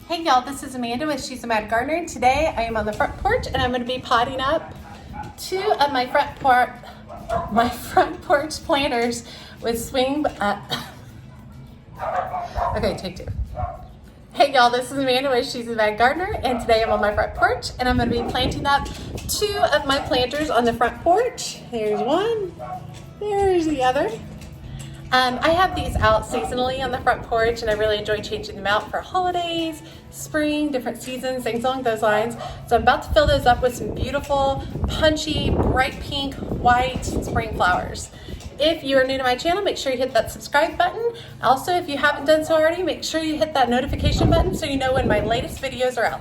Hey y'all, this is Amanda with She's a Mad Gardener, and today I am on the front porch and I'm going to be potting up two of my front porch planters with okay, take two. Hey y'all, this is Amanda with She's a Mad Gardener, and today I'm on my front porch and I'm going to be planting up two of my planters on the front porch. There's one, there's the other. I have these out seasonally on the front porch, and I really enjoy changing them out for holidays, spring, different seasons, things along those lines. So I'm about to fill those up with some beautiful, punchy, bright pink, white spring flowers. If you are new to my channel, make sure you hit that subscribe button. Also, if you haven't done so already, make sure you hit that notification button so you know when my latest videos are out.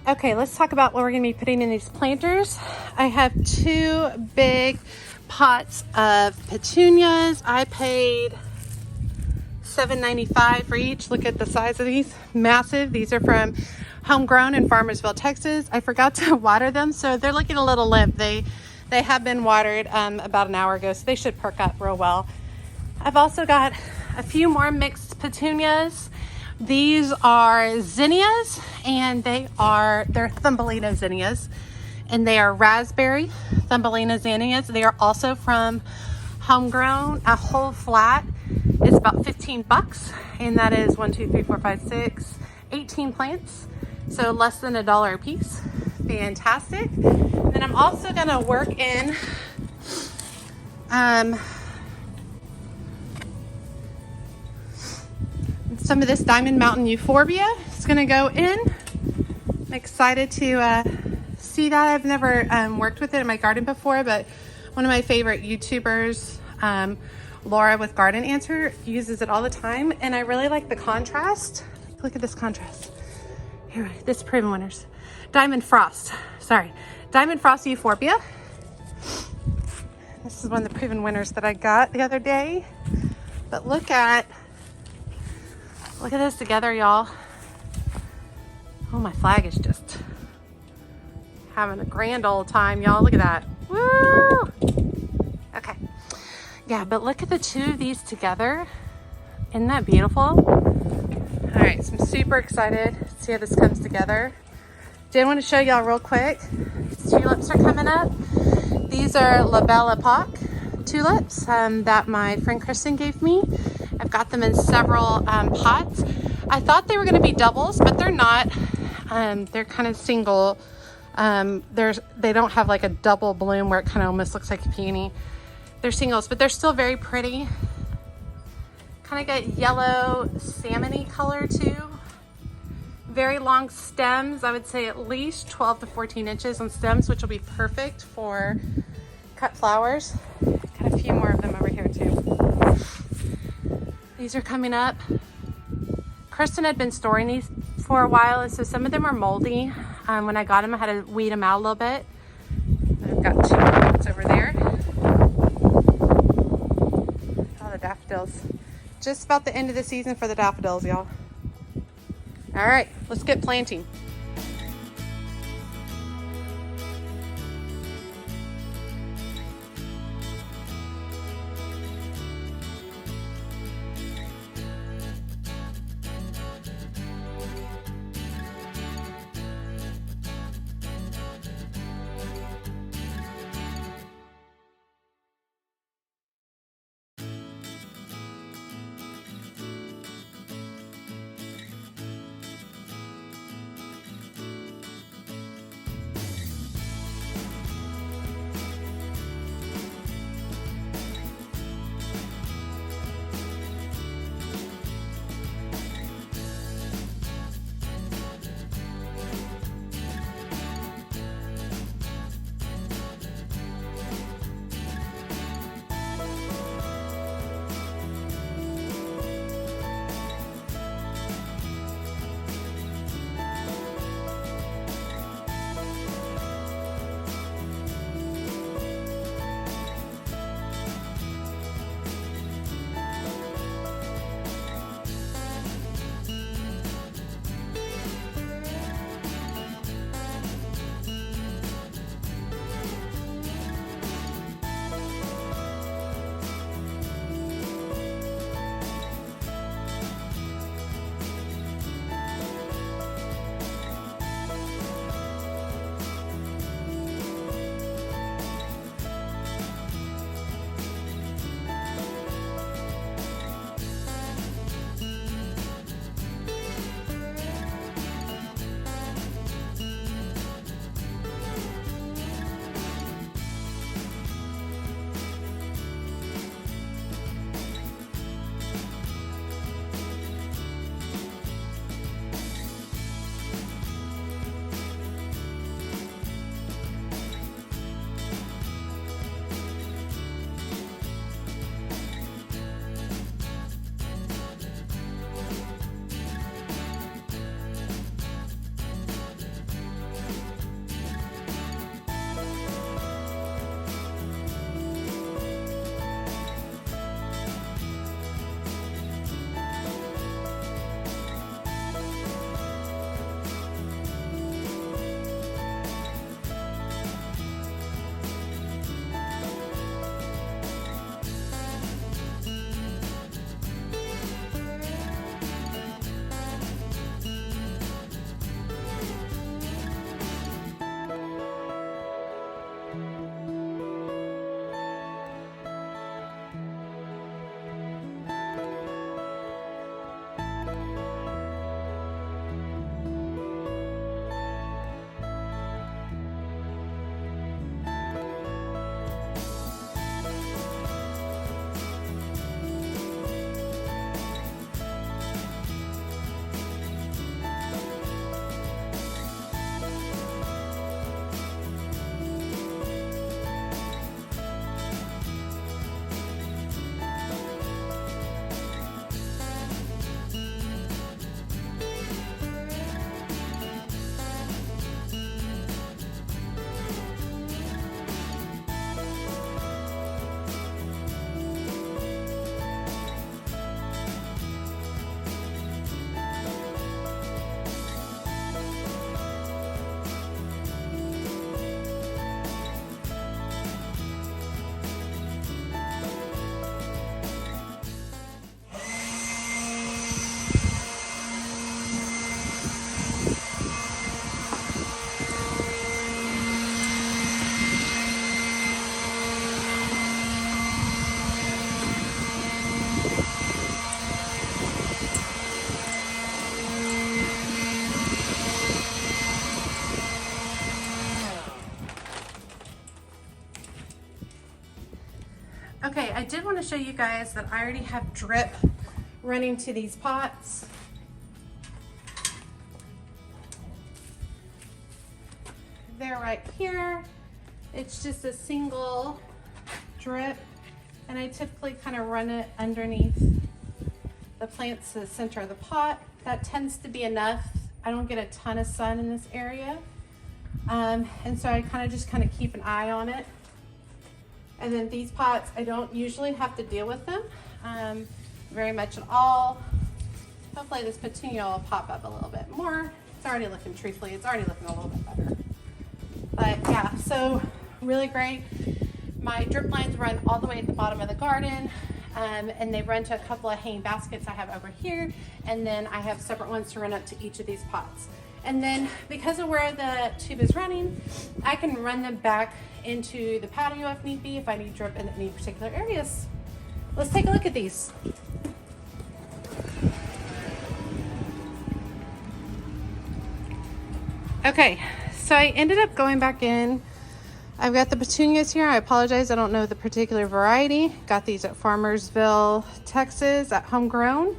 Okay, let's talk about what we're going to be putting in these planters. I have two big pots of petunias. I paid $7.95 for each. Look at the size of these, massive. These are from Homegrown in Farmersville, Texas. I forgot to water them, so they're looking a little limp. They have been watered about an hour ago, so they should perk up real well. I've also got a few more mixed petunias. These are zinnias, and they're Thumbelina zinnias, and they are raspberry Thumbelina zinnias. They are also from Homegrown. A whole flat is about 15 bucks, and that is 18 plants, so less than $1 a piece. Fantastic. And then I'm also gonna work in some of this Diamond Mountain euphorbia. It's gonna go in. I'm excited to see that. I've never worked with it in my garden before, but one of my favorite YouTubers, Laura with Garden Answer, uses it all the time, and I really like the contrast. Look at this contrast. Here, this is Proven Winners. Diamond Frost euphorbia. This is one of the Proven Winners that I got the other day. But look at this together, y'all. Oh, my flag is just having a grand old time, y'all. Look at that. Woo! Okay. Yeah, but look at the two of these together. Isn't that beautiful? All right, so I'm super excited to see how this comes together. Did want to show y'all real quick. These tulips are coming up. These are belle epoque tulips that my friend Kristen gave me. I've got them in several pots. I thought they were going to be doubles, but they're not. They're kind of single. They don't have like a double bloom where it kind of almost looks like a peony. They're singles, but they're still very pretty. Kind of got yellow salmon-y color too. Very long stems. I would say at least 12 to 14 inches on stems, which will be perfect for cut flowers. Got a few more of them over here too. These are coming up. Kristen had been storing these for a while, so some of them are moldy. When I got them, I had to weed them out a little bit. I've got two pots over there. Oh, the daffodils. Just about the end of the season for the daffodils, y'all. All right, let's get planting. Okay, I did want to show you guys that I already have drip running to these pots. They're right here. It's just a single drip, and I typically kind of run it underneath the plants to the center of the pot. That tends to be enough. I don't get a ton of sun in this area. And so I just keep an eye on it. And then these pots, I don't usually have to deal with them very much at all. Hopefully this petunia will pop up a little bit more. It's already looking, truthfully, it's already looking a little bit better. But yeah, so really great. My drip lines run all the way at the bottom of the garden. And they run to a couple of hanging baskets I have over here. And then I have separate ones to run up to each of these pots. And then because of where the tube is running, I can run them back into the patio if need be, if I need drip in any particular areas. Let's take a look at these. Okay, so I ended up going back in. I've got the petunias here. I apologize, I don't know the particular variety. Got these at Farmersville, Texas, at Homegrown.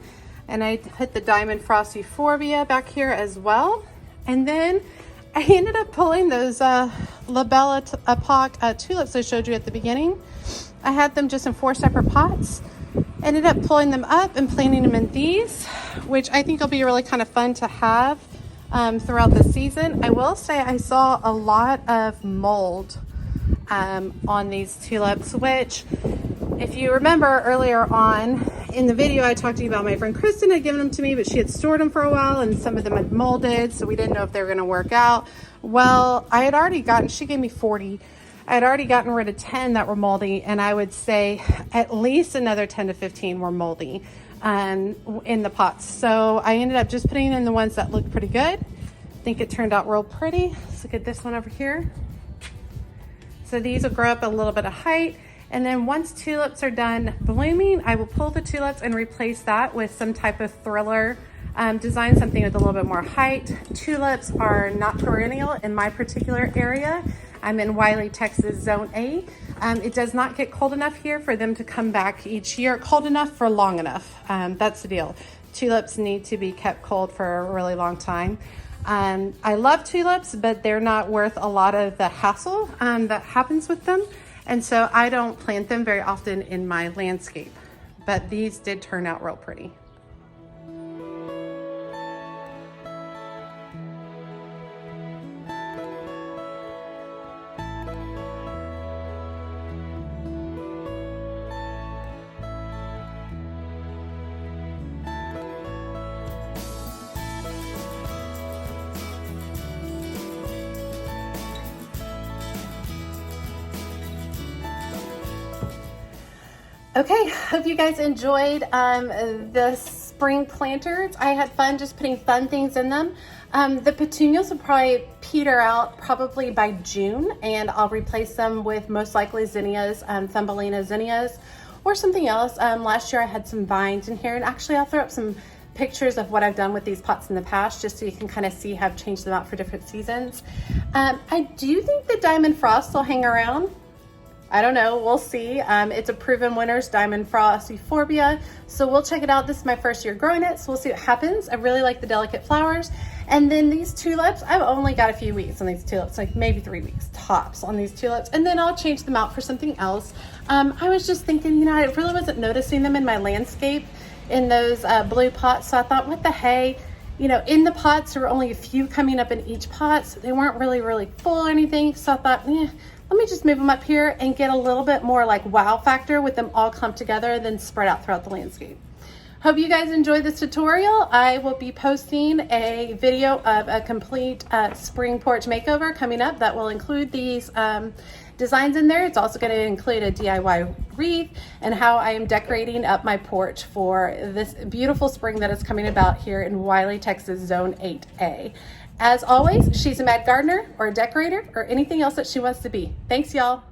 And I hit the Diamond Frost Euphorbia back here as well. And then I ended up pulling those belle epoque tulips I showed you at the beginning. I had them just in 4 separate pots. Ended up pulling them up and planting them in these, which I think will be really kind of fun to have throughout the season. I will say I saw a lot of mold on these tulips, which if you remember earlier on in the video, I talked to you about my friend Kristen had given them to me, but she had stored them for a while and some of them had molded, so we didn't know if they were going to work out. Well, I had already gotten, she gave me 40. I had already gotten rid of 10 that were moldy, and I would say at least another 10 to 15 were moldy in the pots. So I ended up just putting in the ones that looked pretty good. I think it turned out real pretty. Let's look at this one over here. So these will grow up a little bit of height. And then once tulips are done blooming, I will pull the tulips and replace that with some type of thriller design, something with a little bit more height. Tulips are not perennial in my particular area. I'm in Wylie, Texas, Zone A. It does not get cold enough here for them to come back each year. Cold enough for long enough. That's the deal. Tulips need to be kept cold for a really long time. I love tulips, but they're not worth a lot of the hassle that happens with them. And so I don't plant them very often in my landscape, but these did turn out real pretty. Okay, hope you guys enjoyed the spring planters. I had fun just putting fun things in them. The petunias will probably peter out probably by June, and I'll replace them with most likely zinnias, Thumbelina zinnias, or something else. Last year I had some vines in here, and actually I'll throw up some pictures of what I've done with these pots in the past, just so you can kind of see how I've changed them out for different seasons. I do think the Diamond Frost will hang around. I don't know, we'll see. It's a proven winner's Diamond Frost Euphorbia, so we'll check it out. This is my first year growing it, so we'll see what happens. I really like the delicate flowers. And then these tulips, I've only got a few weeks on these tulips, like maybe 3 weeks tops on these tulips, and then I'll change them out for something else. I was just thinking, you know, I really wasn't noticing them in my landscape in those blue pots, so I thought, what the hey? You know, in the pots, there were only a few coming up in each pot, so they weren't really full or anything, so I thought, let me just move them up here and get a little bit more like wow factor with them all clumped together, then spread out throughout the landscape. Hope you guys enjoyed this tutorial. I will be posting a video of a complete spring porch makeover coming up that will include these designs in there. It's also going to include a DIY wreath and how I am decorating up my porch for this beautiful spring that is coming about here in Wylie, Texas, Zone 8A. As always, she's a mad gardener or a decorator or anything else that she wants to be. Thanks, y'all.